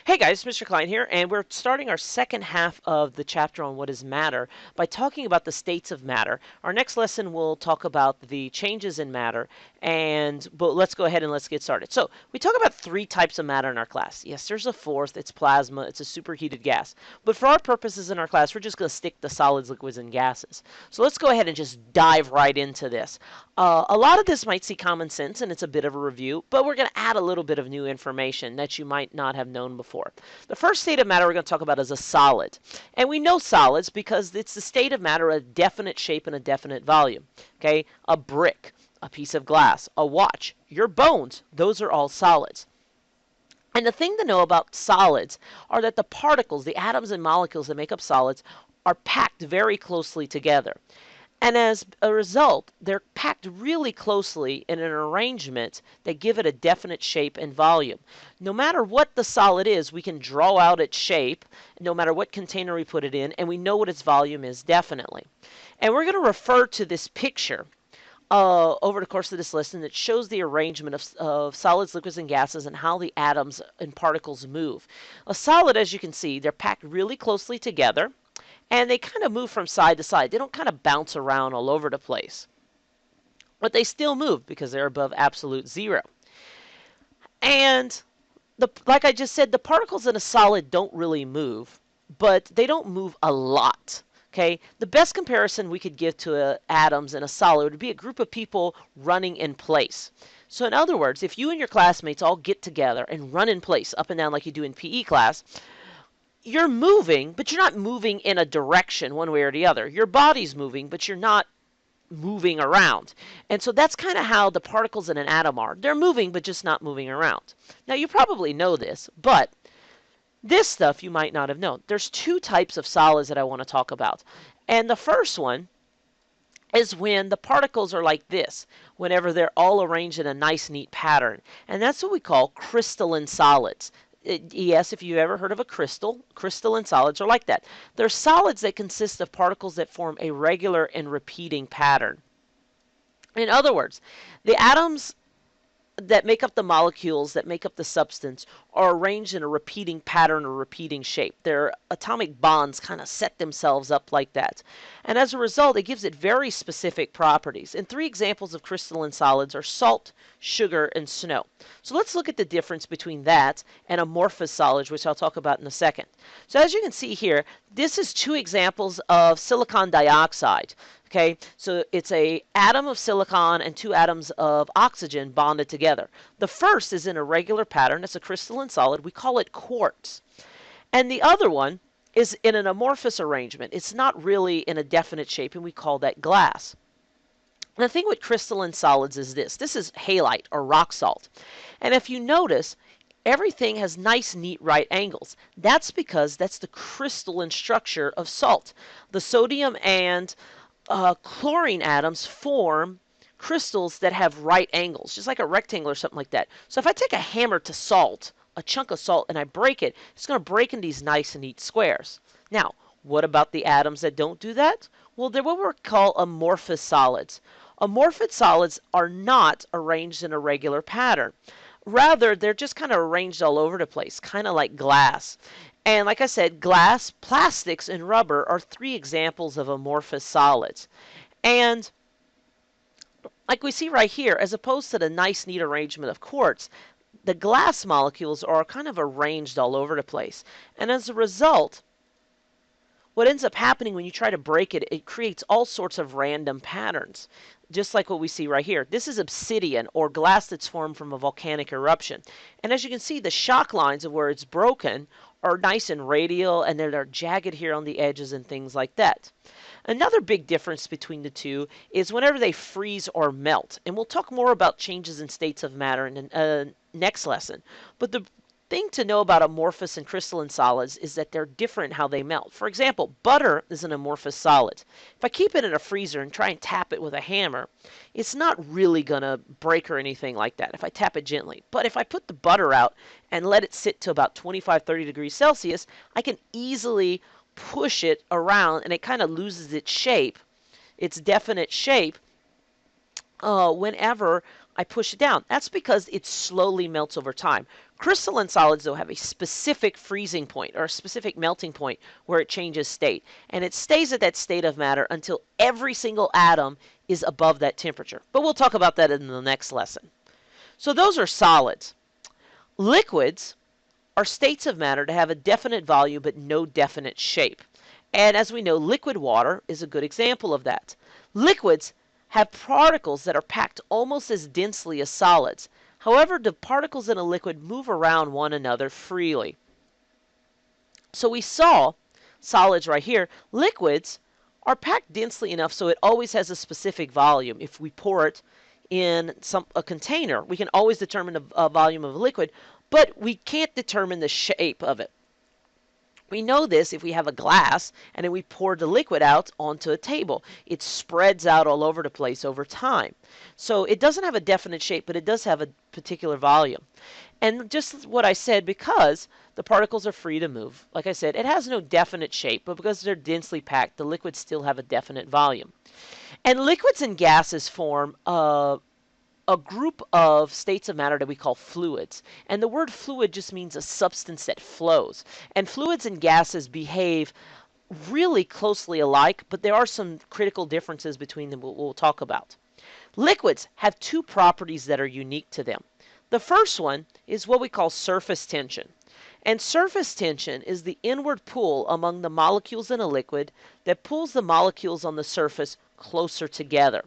Hey guys, Mr. Klein here, and we're starting our second half of the chapter on what is matter by talking about the states of matter. Our next lesson will talk about the changes in matter, but let's go ahead and let's get started. So we talk about three types of matter in our class. Yes, there's a fourth, it's plasma, it's a superheated gas. But for our purposes in our class, we're just going to stick to solids, liquids, and gases. So let's go ahead and just dive right into this. A lot of this might seem common sense, and it's a bit of a review, but we're going to add a little bit of new information that you might not have known before. The first state of matter we're going to talk about is a solid. And we know solids because it's the state of matter of a definite shape and a definite volume. Okay, a brick, a piece of glass, a watch, your bones, those are all solids. And the thing to know about solids are that the particles, the atoms and molecules that make up solids, are packed very closely together. And as a result, they're packed really closely in an arrangement that give it a definite shape and volume. No matter what the solid is, we can draw out its shape, no matter what container we put it in, and we know what its volume is definitely. And we're going to refer to this picture over the course of this lesson that shows the arrangement of solids, liquids, and gases and how the atoms and particles move. A solid, as you can see, they're packed really closely together. And they kind of move from side to side. They don't kind of bounce around all over the place. But they still move because they're above absolute zero. And like I just said, the particles in a solid don't really move, but they don't move a lot. Okay? The best comparison we could give to atoms in a solid would be a group of people running in place. So in other words, if you and your classmates all get together and run in place up and down like you do in PE class, you're moving, but you're not moving in a direction one way or the other. Your body's moving, but you're not moving around. And so that's kind of how the particles in an atom are. They're moving, but just not moving around. Now, you probably know this, but this stuff you might not have known. There's two types of solids that I want to talk about. And the first one is when the particles are like this, whenever they're all arranged in a nice, neat pattern. And that's what we call crystalline solids. Yes, if you've ever heard of a crystal, crystalline solids are like that. They're solids that consist of particles that form a regular and repeating pattern. In other words, the atoms that make up the molecules that make up the substance are arranged in a repeating pattern or repeating shape. Their atomic bonds kind of set themselves up like that. And as a result, it gives it very specific properties. And three examples of crystalline solids are salt, sugar, and snow. So let's look at the difference between that and amorphous solids, which I'll talk about in a second. So as you can see here, this is two examples of silicon dioxide. Okay, so it's an atom of silicon and two atoms of oxygen bonded together. The first is in a regular pattern. It's a crystalline solid. We call it quartz. And the other one is in an amorphous arrangement. It's not really in a definite shape, and we call that glass. And the thing with crystalline solids is this. This is halite, or rock salt. And if you notice, everything has nice, neat right angles. That's because that's the crystalline structure of salt. The sodium and chlorine atoms form crystals that have right angles, just like a rectangle or something like that. So if I take a hammer to salt, a chunk of salt, and I break it, it's going to break in these nice and neat squares. Now, what about the atoms that don't do that? Well, they're what we call amorphous solids. Amorphous solids are not arranged in a regular pattern. Rather, they're just kind of arranged all over the place, kind of like glass. And like I said, glass, plastics, and rubber are three examples of amorphous solids. And like we see right here, as opposed to the nice, neat arrangement of quartz, the glass molecules are kind of arranged all over the place. And as a result, what ends up happening when you try to break it, it creates all sorts of random patterns, just like what we see right here. This is obsidian, or glass that's formed from a volcanic eruption. And as you can see, the shock lines of where it's broken are nice and radial, and they're jagged here on the edges and things like that. Another big difference between the two is whenever they freeze or melt. And we'll talk more about changes in states of matter in the next lesson. But the thing to know about amorphous and crystalline solids is that they're different how they melt. For example, butter is an amorphous solid. If I keep it in a freezer and try and tap it with a hammer, it's not really going to break or anything like that if I tap it gently. But if I put the butter out and let it sit to about 25-30 degrees Celsius, I can easily push it around and it kind of loses its shape, its definite shape, whenever I push it down. That's because it slowly melts over time. Crystalline solids, though, have a specific freezing point or a specific melting point where it changes state. And it stays at that state of matter until every single atom is above that temperature. But we'll talk about that in the next lesson. So those are solids. Liquids are states of matter that have a definite volume but no definite shape. And as we know, liquid water is a good example of that. Liquids have particles that are packed almost as densely as solids. However, the particles in a liquid move around one another freely. So we saw solids right here. Liquids are packed densely enough so it always has a specific volume. If we pour it in a container, we can always determine a volume of a liquid, but we can't determine the shape of it. We know this if we have a glass and then we pour the liquid out onto a table. It spreads out all over the place over time. So it doesn't have a definite shape, but it does have a particular volume. And just what I said, because the particles are free to move, like I said, it has no definite shape, but because they're densely packed, the liquids still have a definite volume. And liquids and gases form a group of states of matter that we call fluids. And the word fluid just means a substance that flows. And fluids and gases behave really closely alike, but there are some critical differences between them we'll talk about. Liquids have two properties that are unique to them. The first one is what we call surface tension. And surface tension is the inward pull among the molecules in a liquid that pulls the molecules on the surface closer together.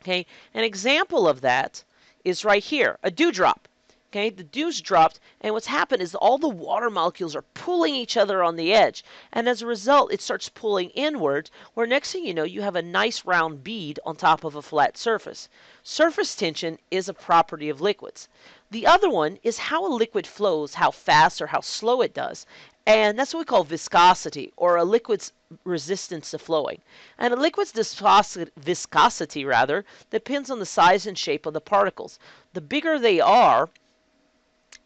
Okay, an example of that is right here, a dewdrop. Okay, the dew's dropped, and what's happened is all the water molecules are pulling each other on the edge, and as a result, it starts pulling inward, where next thing you know, you have a nice round bead on top of a flat surface. Surface tension is a property of liquids. The other one is how a liquid flows, how fast or how slow it does, and that's what we call viscosity, or a liquid's resistance to flowing. And a liquid's viscosity rather depends on the size and shape of the particles. The bigger they are,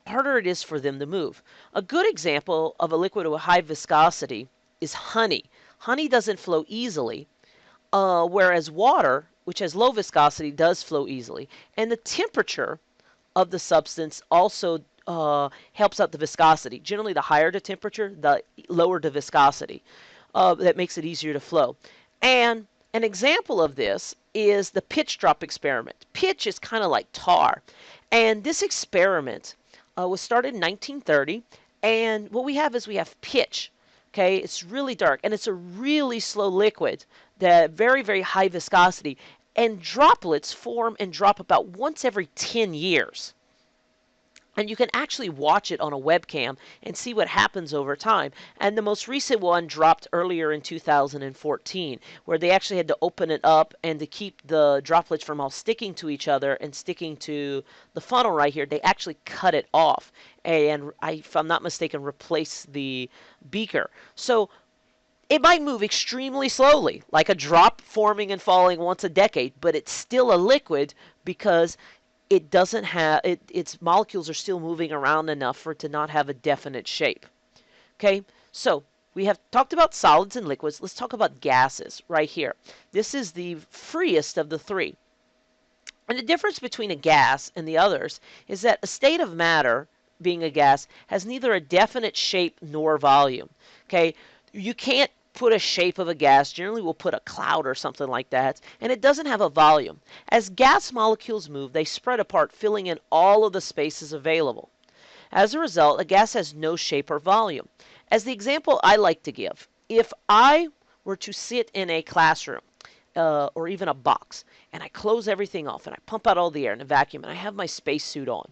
harder it is for them to move. A good example of a liquid with high viscosity is honey. Honey doesn't flow easily, whereas water, which has low viscosity, does flow easily. And the temperature of the substance also helps out the viscosity. Generally, the higher the temperature, the lower the viscosity. That makes it easier to flow. And an example of this is the pitch drop experiment. Pitch is kind of like tar. And this experiment was started in 1930. And what we have is we have pitch. Okay, it's really dark. And it's a really slow liquid, that very, very high viscosity. And droplets form and drop about once every 10 years. And you can actually watch it on a webcam and see what happens over time. And the most recent one dropped earlier in 2014, where they actually had to open it up, and to keep the droplets from all sticking to each other and sticking to the funnel right here, they actually cut it off. And if I'm not mistaken, replaced the beaker. So it might move extremely slowly, like a drop forming and falling once a decade, but it's still a liquid because it doesn't have, its molecules are still moving around enough for it to not have a definite shape. Okay, so we have talked about solids and liquids. Let's talk about gases right here. This is the freest of the three. And the difference between a gas and the others is that a state of matter, being a gas, has neither a definite shape nor volume. Okay, you can't put a shape of a gas. Generally, we'll put a cloud or something like that, and it doesn't have a volume. As gas molecules move, they spread apart, filling in all of the spaces available. As a result, a gas has no shape or volume. As the example I like to give, if I were to sit in a classroom or even a box, and I close everything off, and I pump out all the air in a vacuum, and I have my spacesuit on,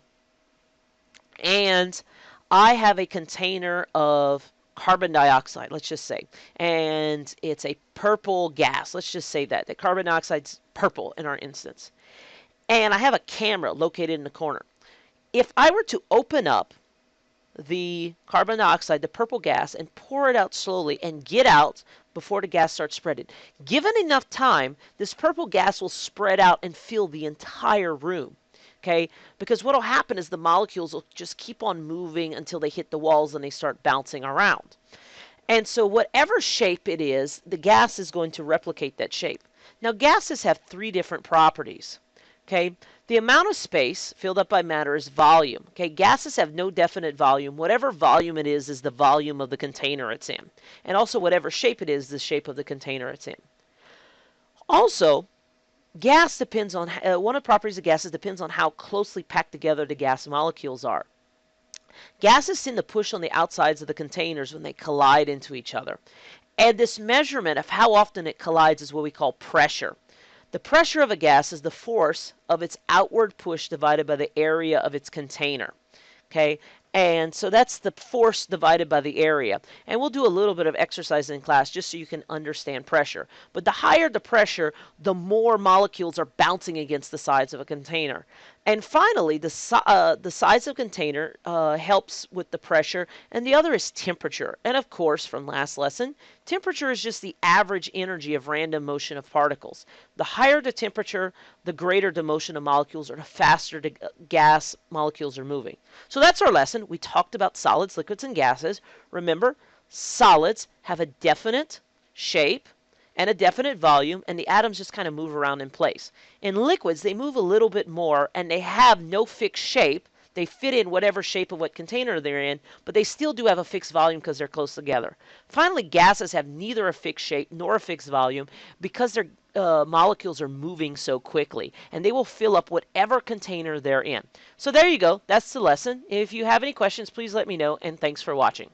and I have a container of carbon dioxide, let's just say, and it's a purple gas. Let's just say that the carbon dioxide's purple in our instance. And I have a camera located in the corner. If I were to open up the carbon dioxide, the purple gas, and pour it out slowly and get out before the gas starts spreading, given enough time, this purple gas will spread out and fill the entire room. Okay, because what will happen is the molecules will just keep on moving until they hit the walls and they start bouncing around. And so whatever shape it is, the gas is going to replicate that shape. Now, gases have three different properties. Okay, the amount of space filled up by matter is volume. Okay, gases have no definite volume. Whatever volume it is the volume of the container it's in. And also whatever shape it is the shape of the container it's in. Also, gas depends on, one of the properties of gases depends on how closely packed together the gas molecules are. Gases tend to push on the outsides of the containers when they collide into each other. And this measurement of how often it collides is what we call pressure. The pressure of a gas is the force of its outward push divided by the area of its container. Okay, and so that's the force divided by the area. And we'll do a little bit of exercise in class just so you can understand pressure. But the higher the pressure, the more molecules are bouncing against the sides of a container. And finally, the size of container helps with the pressure, and the other is temperature. And of course, from last lesson, temperature is just the average energy of random motion of particles. The higher the temperature, the greater the motion of molecules, or the faster the gas molecules are moving. So that's our lesson. We talked about solids, liquids, and gases. Remember, solids have a definite shape and a definite volume, and the atoms just kind of move around in place. In liquids, they move a little bit more, and they have no fixed shape. They fit in whatever shape of what container they're in, but they still do have a fixed volume because they're close together. Finally, gases have neither a fixed shape nor a fixed volume because their molecules are moving so quickly, and they will fill up whatever container they're in. So there you go. That's the lesson. If you have any questions, please let me know, and thanks for watching.